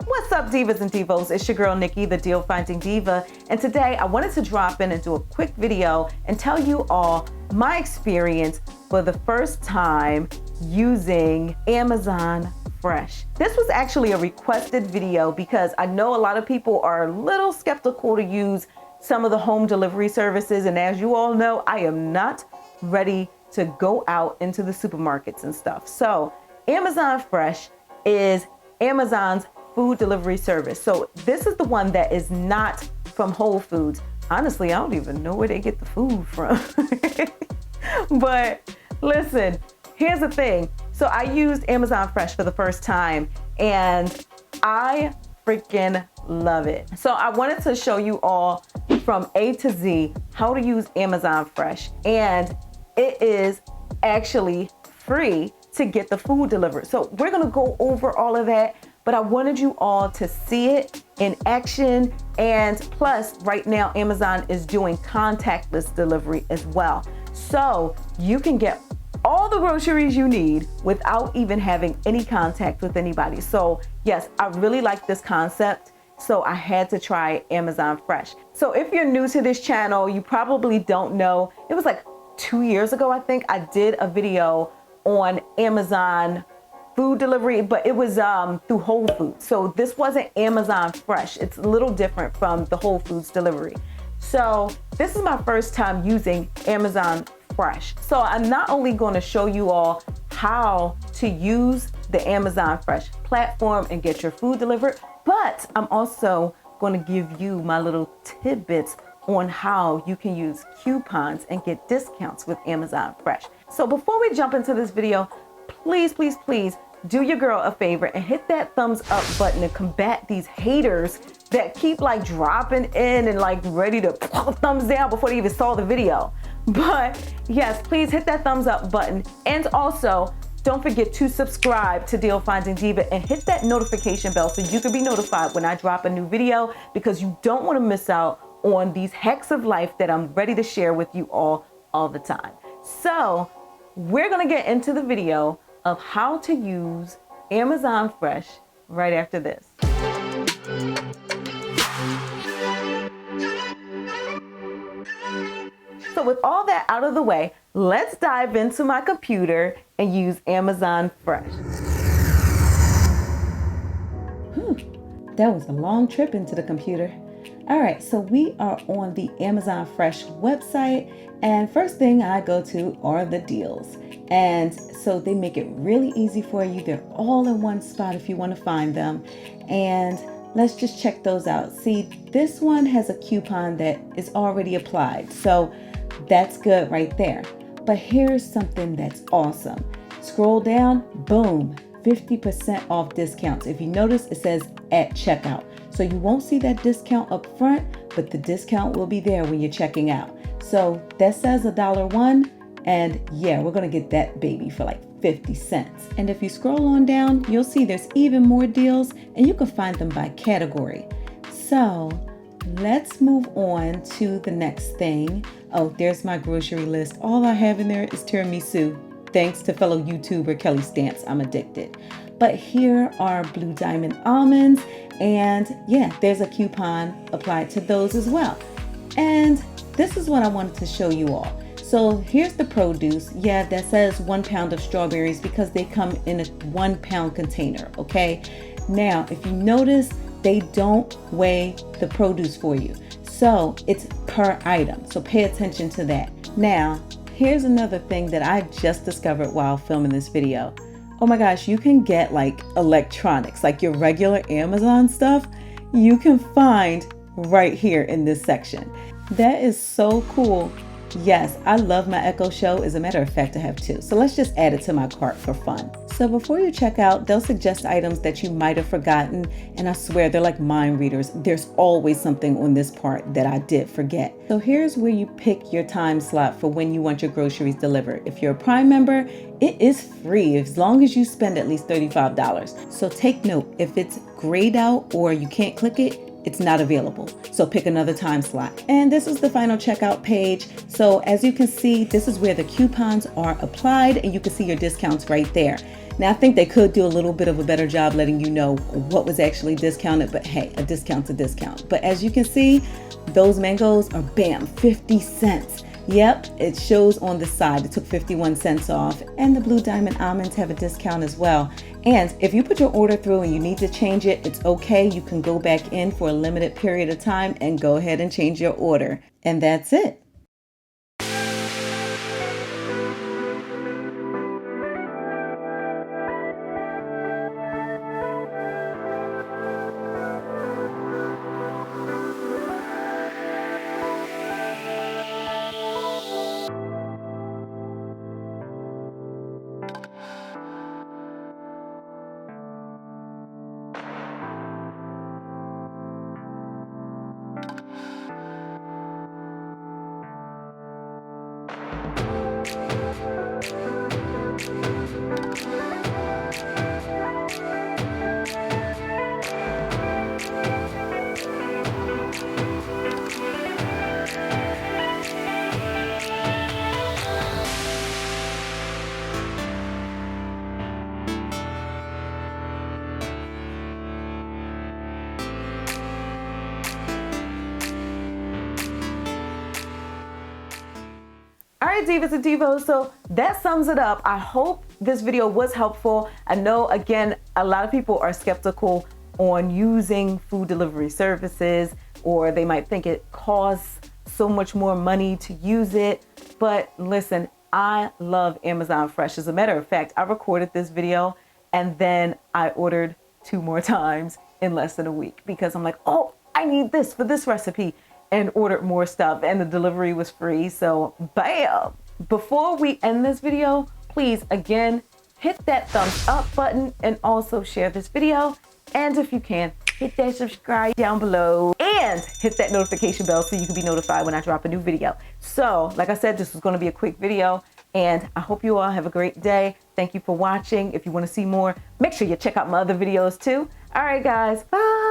What's up, divas and divos? It's your girl Nikki, the Deal Finding Diva, and today I wanted to drop in and do a quick video and tell you all my experience for the first time using Amazon Fresh. This was actually a requested video because I know a lot of people are a little skeptical to use some of the home delivery services, and as you all know, I am not ready to go out into the supermarkets and stuff. So Amazon Fresh is Amazon's food delivery service. So this is the one that is not from Whole Foods. Honestly, I don't even know where they get the food from. But listen, here's the thing. So I used Amazon Fresh for the first time and I freaking love it. So I wanted to show you all from A to Z how to use Amazon Fresh. And it is actually free to get the food delivered. So we're gonna go over all of that, but I wanted you all to see it in action. And plus, right now, Amazon is doing contactless delivery as well. So you can get all the groceries you need without even having any contact with anybody. So yes, I really like this concept. So I had to try Amazon Fresh. So if you're new to this channel, you probably don't know, it was like 2 years ago, I think, I did a video on Amazon food delivery, but it was through Whole Foods. So this wasn't Amazon Fresh. It's a little different from the Whole Foods delivery. So this is my first time using Amazon Fresh. So I'm not only going to show you all how to use the Amazon Fresh platform and get your food delivered, but I'm also going to give you my little tidbits on how you can use coupons and get discounts with Amazon Fresh. So before we jump into this video, please, please, please do your girl a favor and hit that thumbs up button to combat these haters that keep like dropping in and like ready to thumbs down before they even saw the video. But yes, please hit that thumbs up button. And also don't forget to subscribe to Deal Finding Diva and hit that notification bell so you can be notified when I drop a new video, because you don't want to miss out on these hacks of life that I'm ready to share with you all the time. So we're gonna get into the video of how to use Amazon Fresh right after this. So with all that out of the way, let's dive into my computer and use Amazon Fresh. That was a long trip into the computer. All right, so we are on the Amazon Fresh website, and first thing I go to are the deals. And so they make it really easy for you. They're all in one spot if you want to find them. And let's just check those out. See, this one has a coupon that is already applied, so that's good right there. But here's something that's awesome. Scroll down, boom, 50% off discounts. If you notice, it says at checkout. So you won't see that discount up front, but the discount will be there when you're checking out. So that says $1, and yeah, we're gonna get that baby for like 50 cents. And if you scroll on down, you'll see there's even more deals, and you can find them by category. So let's move on to the next thing. Oh, there's my grocery list. All I have in there is tiramisu. Thanks to fellow YouTuber Kelly Stamps, I'm addicted. But here are Blue Diamond almonds, and yeah, there's a coupon applied to those as well. And this is what I wanted to show you all. So here's the produce. Yeah, that says 1 pound of strawberries because they come in a 1 pound container, okay? Now, if you notice, they don't weigh the produce for you. So it's per item, so pay attention to that. Now, here's another thing that I just discovered while filming this video. Oh my gosh, you can get like electronics, like your regular Amazon stuff, you can find right here in this section. That is so cool. Yes, I love my Echo Show. As a matter of fact, I have two. So let's just add it to my cart for fun. So before you check out, they'll suggest items that you might have forgotten. And I swear they're like mind readers. There's always something on this part that I did forget. So here's where you pick your time slot for when you want your groceries delivered. If you're a Prime member, it is free as long as you spend at least $35. So take note, if it's grayed out or you can't click it, it's not available. So pick another time slot. And this is the final checkout page. So as you can see, this is where the coupons are applied and you can see your discounts right there. Now, I think they could do a little bit of a better job letting you know what was actually discounted, but hey, a discount's a discount. But as you can see, those mangoes are bam, 50 cents. Yep, it shows on the side. It took 51 cents off, and the Blue Diamond almonds have a discount as well. And if you put your order through and you need to change it, it's okay. You can go back in for a limited period of time and go ahead and change your order. And that's it. All right, Divas and Divos, so that sums it up. I hope this video was helpful. I know, again, a lot of people are skeptical on using food delivery services, or they might think it costs so much more money to use it. But listen, I love Amazon Fresh. As a matter of fact, I recorded this video and then I ordered 2 more times in less than a week because I'm like, oh, I need this for this recipe, and ordered more stuff, and the delivery was free. So bam! Before we end this video, please again, hit that thumbs up button and also share this video. And if you can, hit that subscribe down below and hit that notification bell so you can be notified when I drop a new video. So like I said, this was gonna be a quick video, and I hope you all have a great day. Thank you for watching. If you wanna see more, make sure you check out my other videos too. All right, guys, bye.